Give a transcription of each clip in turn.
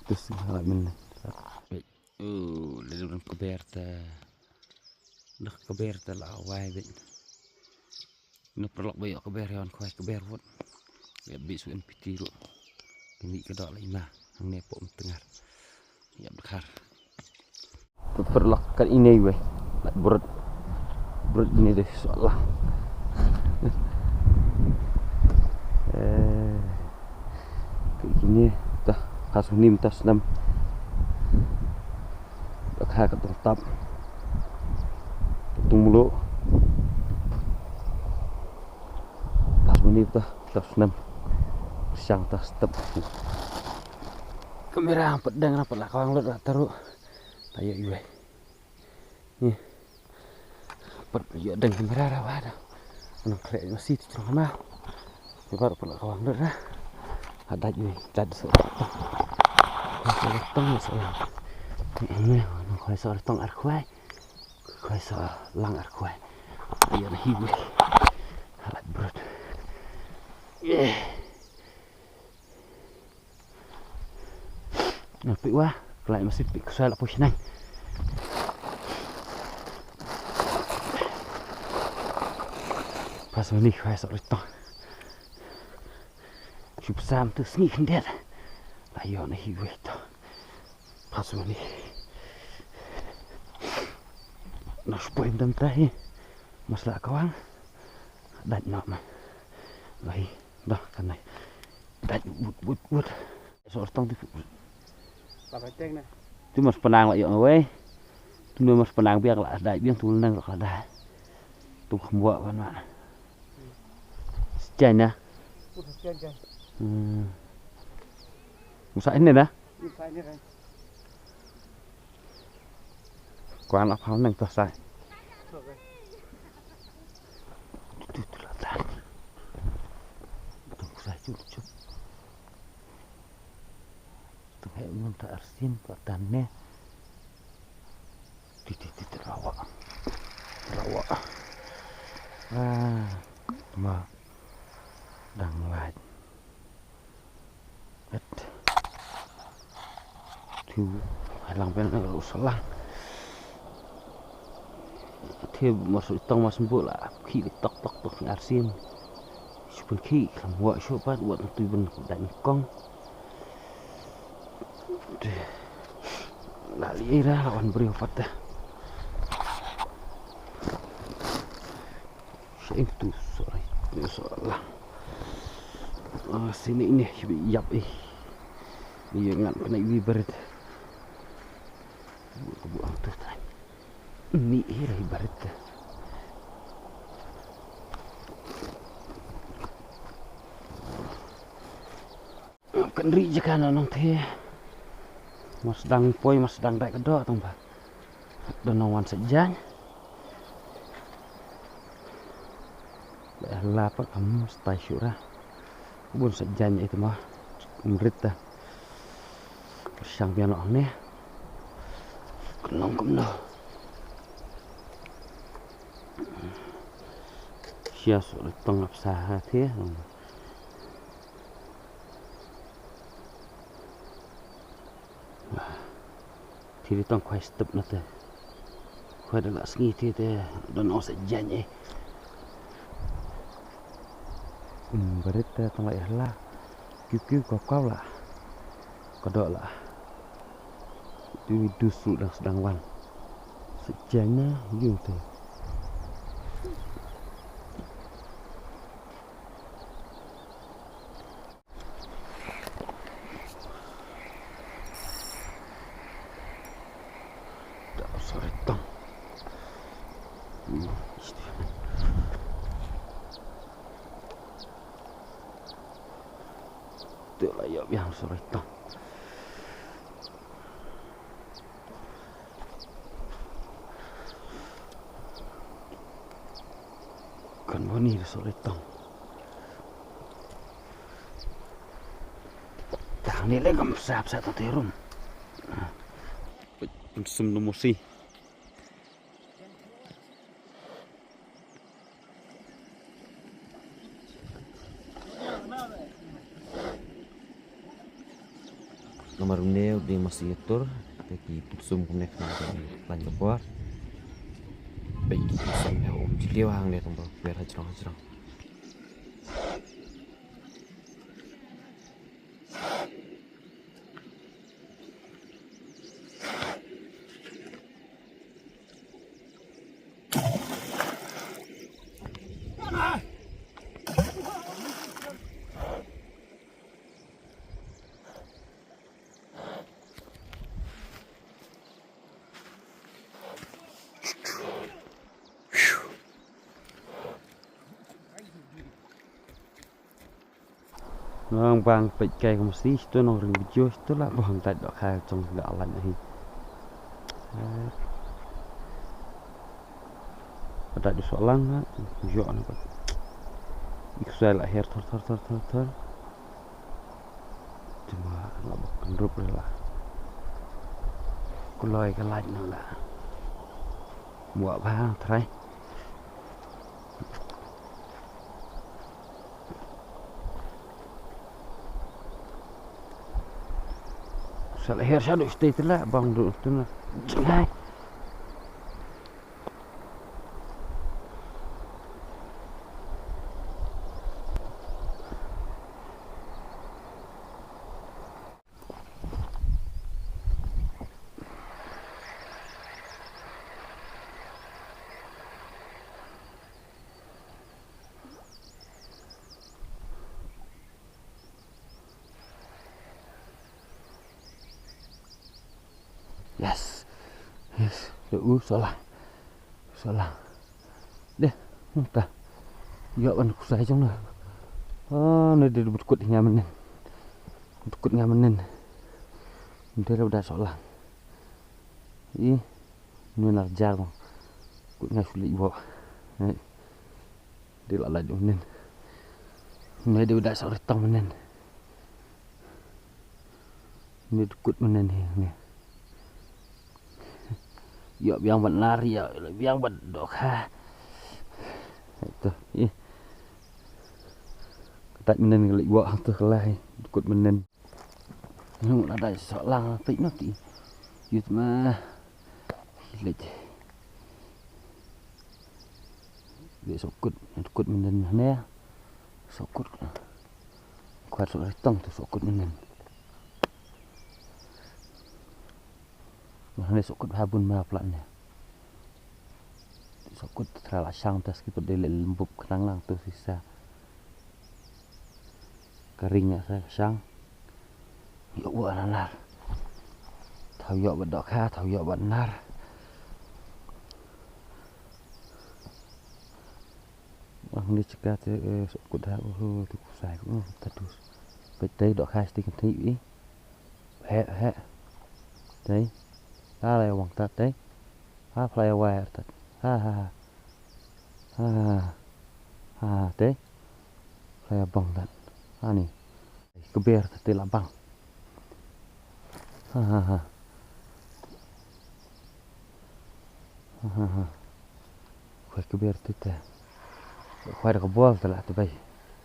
Terus halak men. Dalam keberta. Dah keberta lah awai bet. Nak perlok bayar keber yang kuai keber pun. Ya bisu piti lu. Ini kedok lima. Ang nepok tengah. Ya bekar. Perlok kan ini weh. Nak berat ini deh soalah. Kayak gini dah kasus ni minta senam. Dah ketong tap. Tung mulu. Pas ni dah tas senam. Siang tas tep. Kamera pedang apa lah kawang lut taruh. Tayo iwe. Ni. Pergi dengan kamera rawa dah. Nang klek masih terang mah. Coba pula kawang lut dah. Ada iwe, ada seorang. Seorang tong seorang. Ini kau seorang tong arkwai. Kau seorang arkwai. Ayo dah iwe. Halat berat. Nampak wah, kelak masih pik soal apa senang. Pas ni kau seorang tong. Cuba sam tu sengih kendet. Ayo dah iwe tu. Pas ni. Nak spoil dan terakhir. Masalah kawan. Dan nak mah. Lagi dah kan naik. Dan wood. Seorang tong tu. Pakai ceng nah. Tu mas penang lagi away. Tu mas penang biar lah ada biar tu nang lah ada. Tu buat kan mak. Sejan ya. Sejan. Musa ini dah. Musa ini kan. Kuan apa nang tu sai. Tu lah dah. Tu musa cukup. Tu kayak minta arsin patannya. Titik rawa. Mah. Đang lại. Hết. Thiếu phải làm bên ở Salang. Thêm một số tông mà sembuh lah. Khi tok arsin. Sebelum khi kamu buat sobat buat tu ben dan kong. Lali dah lawan beri obat dah. Saya itu sorry. Salah. Sini ini yap Iya ngan kena iwi berit. Buang tu tadi. Ini ira berit. Kan ri je kan nang the. Mas sedang poi mas sedang rek kedok tong ba. Donawan sejan. Lah apa kamu stay syurah. Bun sejannya itu mah merit dah. Sang piano ni. Kenong. Sia sulit tengap sahat ya. Thì tong khoai step na te. Khoai dah nak sengi te dan os sejannya. Berita tong lah lah. Kiu kau lah. Kodok lah. Itu dusu dan sedang wan. Sejannya you tu. Tak sorry tong. Tu lah yang sorry tong. Kan boni sorry tong. Dah ni lagi kamu sap terum. Pensum nomor si. maruneu di masih atur taki sum kumnek lan jopor baik sam ya jiliu hang le tombo biar hajrong. Nang bang pek kai kum si tu nong ring video tu lah bang tak dok khai trong ga alan hi. Ada di solang ha, jo na ba. Iksel akhir thor. Cuma la bak kendrup lah. Kuloi ka laj na la. Muak ba trai. Sal akhir sadu stay telah bang dulu tu na. Jangai. Yes. Salah. Deh, muka. Ya ban kusai trong na. Nơi đi bút cột nhà mình. Bút cột nhà mình. Đây là udah salah. Ih, nu nak jar bang. Cột nhà sulit bawa. Dia lah laju mình. Nơi dia udah salah tong mình. Ini cột mình ni. Ya biang benar ya, biang bedok ha. Itu, ketat menen ngelik buat tu kelai, ikut menen. Nung ada solang pik nak ti. Yut mah. Hilet. Dia sokut, ikut menen ne. Sokut. Kuat sok tong tu sokut menen. Mana sokut habun ma platnya. Sokut terlalu sang tas kita dele lembub kenang lang tu sisa. Keringnya saya sang. Yok buat nanar. Tahu yok bedok ha, tahu yok benar. Bang ni cakap sokut dah tu kusai ku tadus. Betai dok ha stick ni. He. Đấy. Đây hoàng tật đấy. Play away tật. Ha. Đấy. Play bang tật. Ni. Keber tadi lah bang. Ha. Kuai keber tu teh. Kuai dah kebual telah tu bay.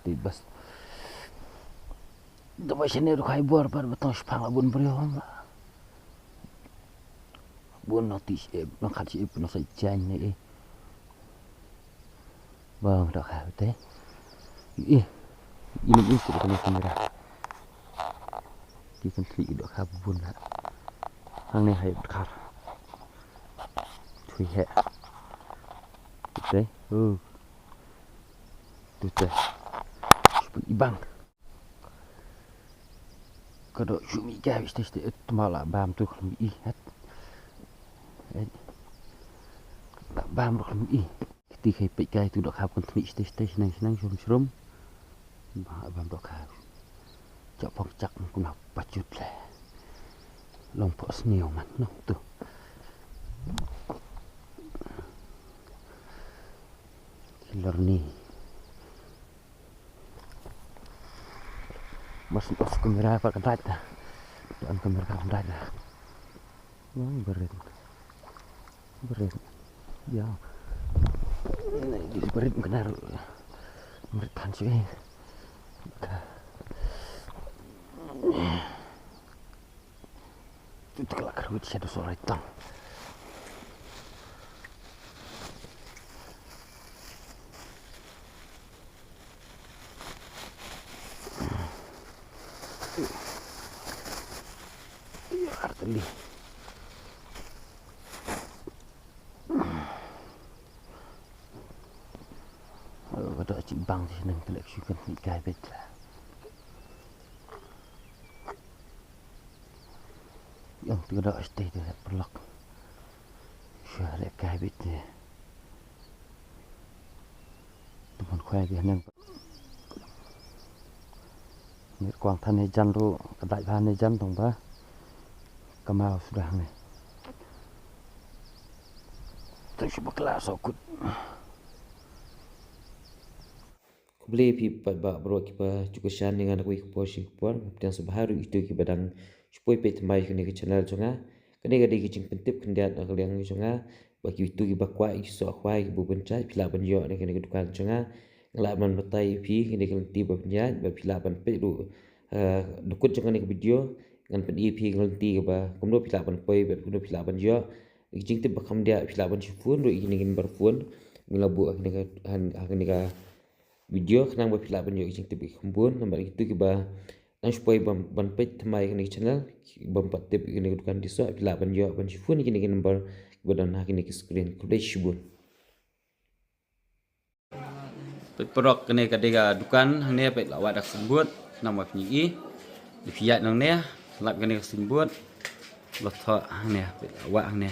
Di bas. Tu bay sini tu kuai buar bar betul sepang abun beriom lah. Buồn nó tí nó khát chị nó sẽ chanh này vâng đó khá thế ini sudah kena kamera di kan tri đó khá buồn hả hang này hay khát thui hẹ đấy tu teh seperti bang kalau cumi jauh itu malah bam tu kalau ihat tak bam được làm gì thì khi bị cây tôi được học con thủy station này shrum bam được học chọn phong chắc cũng học bắt chút lẻ lòng phở nhiều mà nó tu learning masuk off kamera pakai data dan kamera data berit ya ini berit benar berit panci Itu kelak kerut shadow solar hitam. Iya, arteli. Ada cik bang di sana telek syukur ni kai betra. Yang tidak stay di perlak. Syah kai betra. Teman kuai dia nang. Ni kuang than jan tu kedai bahan jan tong ba. Kamau sudah ni. Tu cuba kelas okut. Beli pi ba bro kipa cukup shan dengan aku ikut posting kupon kemudian sebaharu itu kita badang supaya pet mai kini ke channel jonga kini gadi kicing pentip kendiat nak liang jonga bagi itu kita kuai so kuai bu bencai pila banjo ni kini dukan jonga ngelak man betai pi kini kelenti ba penjat ba pila ban pet du dukut jonga ni video ngan pen ep kelenti ba kumdo pila ban poi ba kumdo pila banjo kicing tip bakam dia pila ban sifun ru kini kini berfun ngelabu kini ka video kenang berpilak banyak kicing tipe kembun nampak itu kita nang supaya ban pet thamai kini channel bampat tip kini dukan diso pilak banyak ban sifun kini number badan kini ke screen kuda shibun pet perok kini kadega dukan ne pet lawat dak sembut nama penyi di fiat nang ne lap kini sembut lot ne pet lawat ne